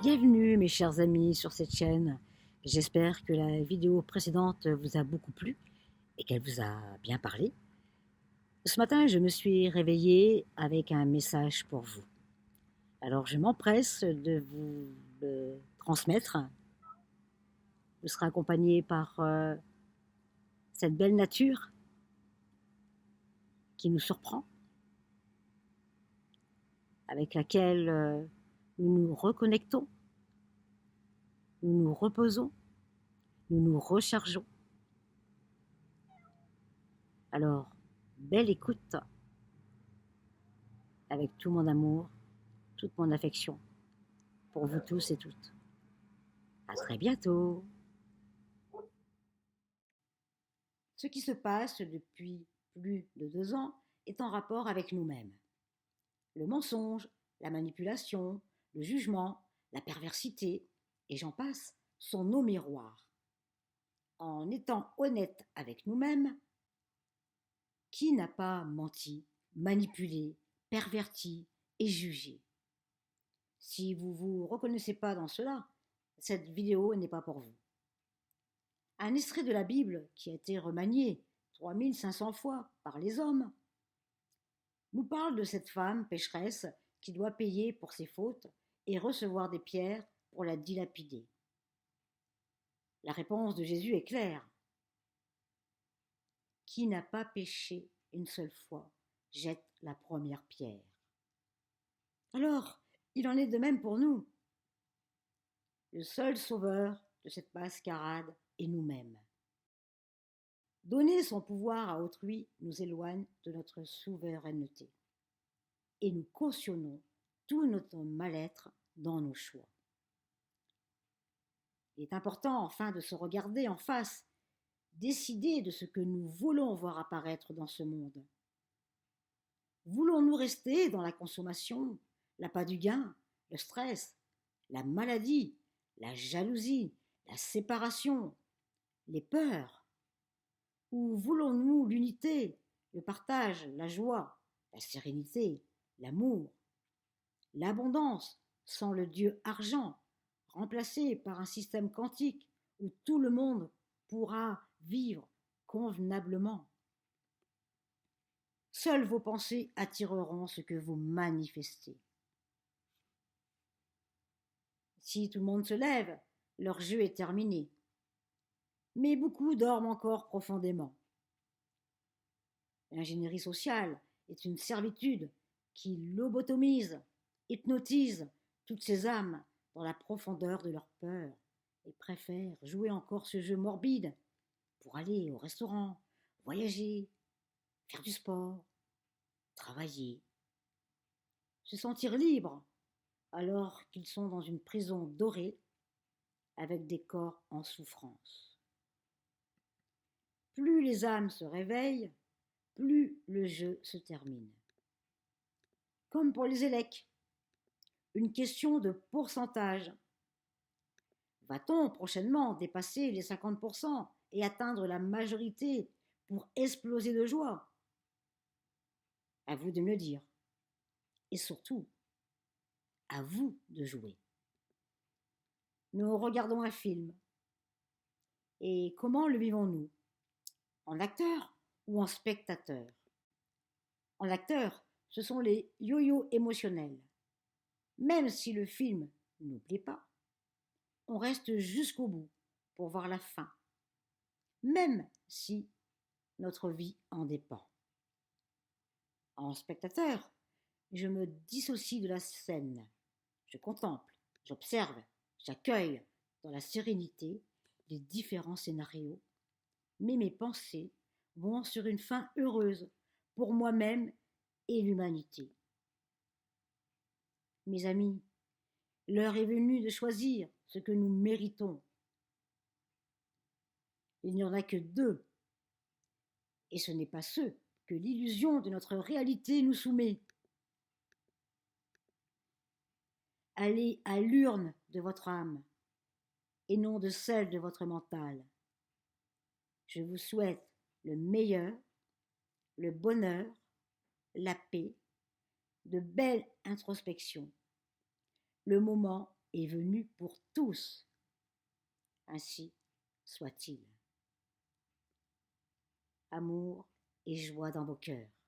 Bienvenue mes chers amis sur cette chaîne. J'espère que la vidéo précédente vous a beaucoup plu et qu'elle vous a bien parlé. Ce matin, je me suis réveillée avec un message pour vous. Alors je m'empresse de vous le transmettre. Vous serez accompagné par cette belle nature qui nous surprend, avec laquelle nous nous reconnectons, nous nous reposons, nous nous rechargeons. Alors, belle écoute avec tout mon amour, toute mon affection pour vous tous et toutes. À très bientôt. Ce qui se passe depuis plus de 2 ans est en rapport avec nous-mêmes. Le mensonge, la manipulation, le jugement, la perversité, et j'en passe, sont nos miroirs. En étant honnête avec nous-mêmes, qui n'a pas menti, manipulé, perverti et jugé? Si vous ne vous reconnaissez pas dans cela, cette vidéo n'est pas pour vous. Un extrait de la Bible qui a été remanié 3500 fois par les hommes nous parle de cette femme pécheresse qui doit payer pour ses fautes et recevoir des pierres pour la dilapider. La réponse de Jésus est claire. Qui n'a pas péché une seule fois jette la première pierre. Alors, il en est de même pour nous. Le seul sauveur de cette mascarade est nous-mêmes. Donner son pouvoir à autrui nous éloigne de notre souveraineté et nous cautionnons tout notre mal-être dans nos choix. Il est important enfin de se regarder en face, décider de ce que nous voulons voir apparaître dans ce monde. Voulons-nous rester dans la consommation, l'appât du gain, le stress, la maladie, la jalousie, la séparation, les peurs? Ou voulons-nous l'unité, le partage, la joie, la sérénité, l'amour, l'abondance sans le Dieu argent, remplacé par un système quantique où tout le monde pourra vivre convenablement? Seules vos pensées attireront ce que vous manifestez. Si tout le monde se lève, leur jeu est terminé. Mais beaucoup dorment encore profondément. L'ingénierie sociale est une servitude qui lobotomise, hypnotise toutes ces âmes dans la profondeur de leur peur et préfèrent jouer encore ce jeu morbide pour aller au restaurant, voyager, faire du sport, travailler, se sentir libre alors qu'ils sont dans une prison dorée avec des corps en souffrance. Plus les âmes se réveillent, plus le jeu se termine. Comme pour les élecs, une question de pourcentage. Va-t-on prochainement dépasser les 50% et atteindre la majorité pour exploser de joie? À vous de me le dire. Et surtout, à vous de jouer. Nous regardons un film. Et comment le vivons-nous? En acteur ou en spectateur? En acteur, ce sont les yo-yo émotionnels. Même si le film ne nous plaît pas, on reste jusqu'au bout pour voir la fin, même si notre vie en dépend. En spectateur, je me dissocie de la scène. Je contemple, j'observe, j'accueille dans la sérénité les différents scénarios, mais mes pensées vont sur une fin heureuse pour moi-même et l'humanité. Mes amis, l'heure est venue de choisir ce que nous méritons. Il n'y en a que deux, et ce n'est pas ceux que l'illusion de notre réalité nous soumet. Allez à l'urne de votre âme, et non de celle de votre mental. Je vous souhaite le meilleur, le bonheur, la paix, de belles introspections, le moment est venu pour tous. Ainsi soit-il. Amour et joie dans vos cœurs.